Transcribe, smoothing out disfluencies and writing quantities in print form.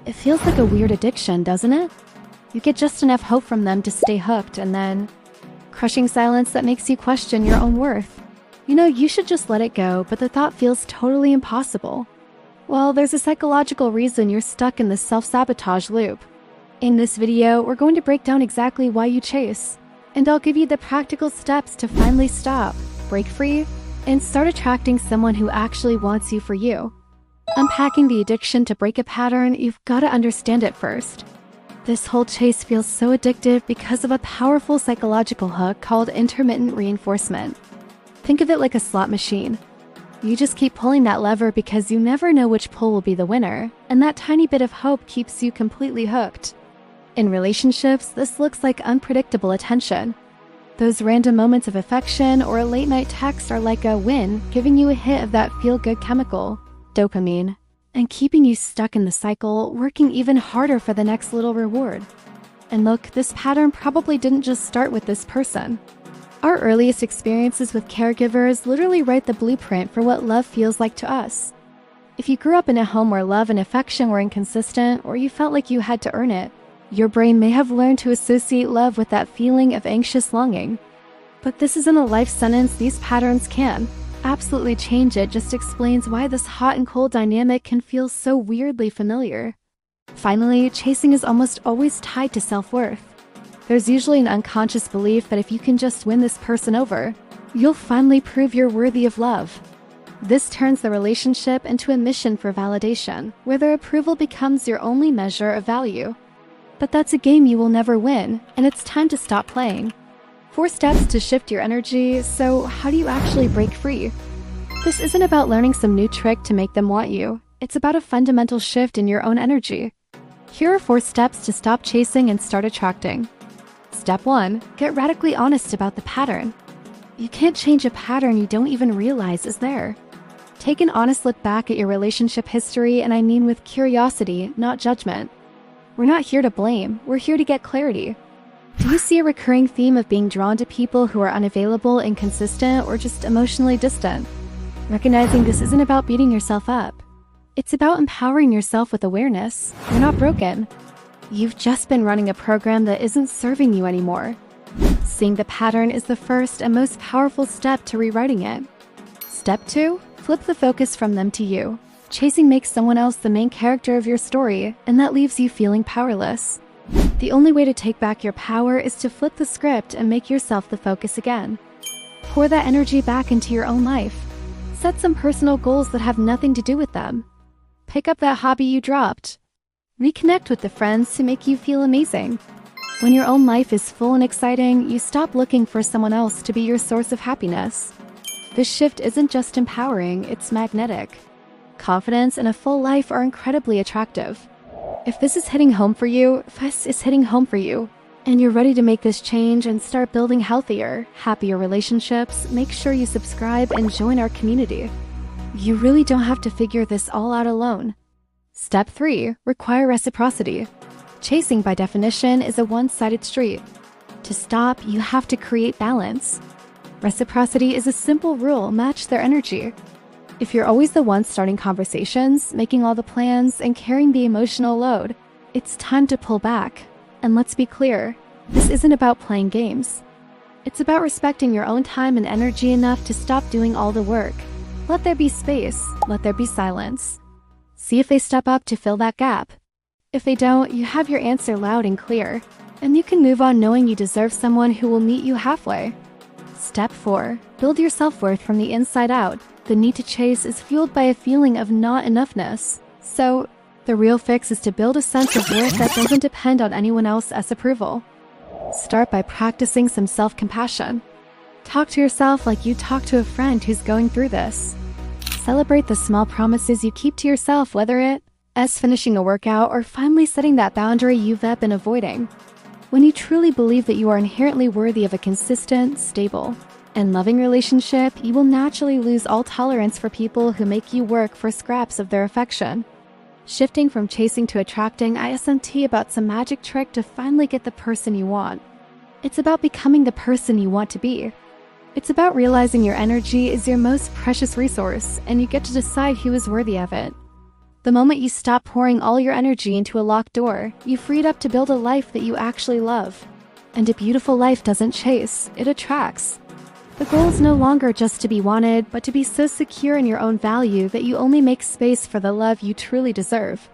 It feels like a weird addiction, doesn't it? You get just enough hope from them to stay hooked, and then crushing silence that makes you question your own worth. You know, you should just let it go, but the thought feels totally impossible. Well, there's a psychological reason you're stuck in this self-sabotage loop. In this video, we're going to break down exactly why you chase, and I'll give you the practical steps to finally stop, break free, and start attracting someone who actually wants you for you. Unpacking the addiction to break a pattern, you've got to understand it first. This whole chase feels so addictive because of a powerful psychological hook called intermittent reinforcement. Think of it like a slot machine. You just keep pulling that lever because you never know which pull will be the winner, and that tiny bit of hope keeps you completely hooked. In relationships, this looks like unpredictable attention. Those random moments of affection or a late-night text are like a win, giving you a hit of that feel-good chemical, dopamine, and keeping you stuck in the cycle, working even harder for the next little reward. And look, this pattern probably didn't just start with this person. Our earliest experiences with caregivers literally write the blueprint for what love feels like to us. If you grew up in a home where love and affection were inconsistent, or you felt like you had to earn it, your brain may have learned to associate love with that feeling of anxious longing. But this isn't a life sentence. These patterns can absolutely change. It just explains why this hot and cold dynamic can feel so weirdly familiar. Finally, chasing is almost always tied to self-worth. There's usually an unconscious belief that if you can just win this person over, you'll finally prove you're worthy of love. This turns the relationship into a mission for validation, where their approval becomes your only measure of value. But that's a game you will never win, and it's time to stop playing. 4 steps to shift your energy. So how do you actually break free? This isn't about learning some new trick to make them want you. It's about a fundamental shift in your own energy. Here are 4 steps to stop chasing and start attracting. Step 1. Get radically honest about the pattern. You can't change a pattern you don't even realize is there. Take an honest look back at your relationship history, and I mean with curiosity, not judgment. We're not here to blame, we're here to get clarity. Do you see a recurring theme of being drawn to people who are unavailable, inconsistent, or just emotionally distant? Recognizing this isn't about beating yourself up. It's about empowering yourself with awareness. You're not broken. You've just been running a program that isn't serving you anymore. Seeing the pattern is the first and most powerful step to rewriting it. Step 2. Flip the focus from them to you. Chasing makes someone else the main character of your story, and that leaves you feeling powerless. The only way to take back your power is to flip the script and make yourself the focus again. Pour that energy back into your own life. Set some personal goals that have nothing to do with them. Pick up that hobby you dropped. Reconnect with the friends who make you feel amazing. When your own life is full and exciting, you stop looking for someone else to be your source of happiness. This shift isn't just empowering, it's magnetic. Confidence and a full life are incredibly attractive. If this is hitting home for you, and you're ready to make this change and start building healthier, happier relationships, make sure you subscribe and join our community. You really don't have to figure this all out alone. Step 3. Require reciprocity. Chasing, by definition, is a one-sided street. To stop, you have to create balance. Reciprocity is a simple rule: match their energy. If you're always the one starting conversations, making all the plans, and carrying the emotional load, it's time to pull back. And let's be clear, this isn't about playing games. It's about respecting your own time and energy enough to stop doing all the work. Let there be space, let there be silence. See if they step up to fill that gap. If they don't, you have your answer loud and clear, and you can move on knowing you deserve someone who will meet you halfway. Step 4. Build your self-worth from the inside out. The need to chase is fueled by a feeling of not enoughness. So, the real fix is to build a sense of worth that doesn't depend on anyone else's approval. Start by practicing some self-compassion. Talk to yourself like you talk to a friend who's going through this. Celebrate the small promises you keep to yourself, whether it's finishing a workout or finally setting that boundary you've been avoiding. When you truly believe that you are inherently worthy of a consistent, stable, and loving relationship, you will naturally lose all tolerance for people who make you work for scraps of their affection. Shifting from chasing to attracting, isn't about some magic trick to finally get the person you want. It's about becoming the person you want to be. It's about realizing your energy is your most precious resource, and you get to decide who is worthy of it. The moment you stop pouring all your energy into a locked door, you free it up to build a life that you actually love. And a beautiful life doesn't chase, it attracts. The goal is no longer just to be wanted, but to be so secure in your own value that you only make space for the love you truly deserve.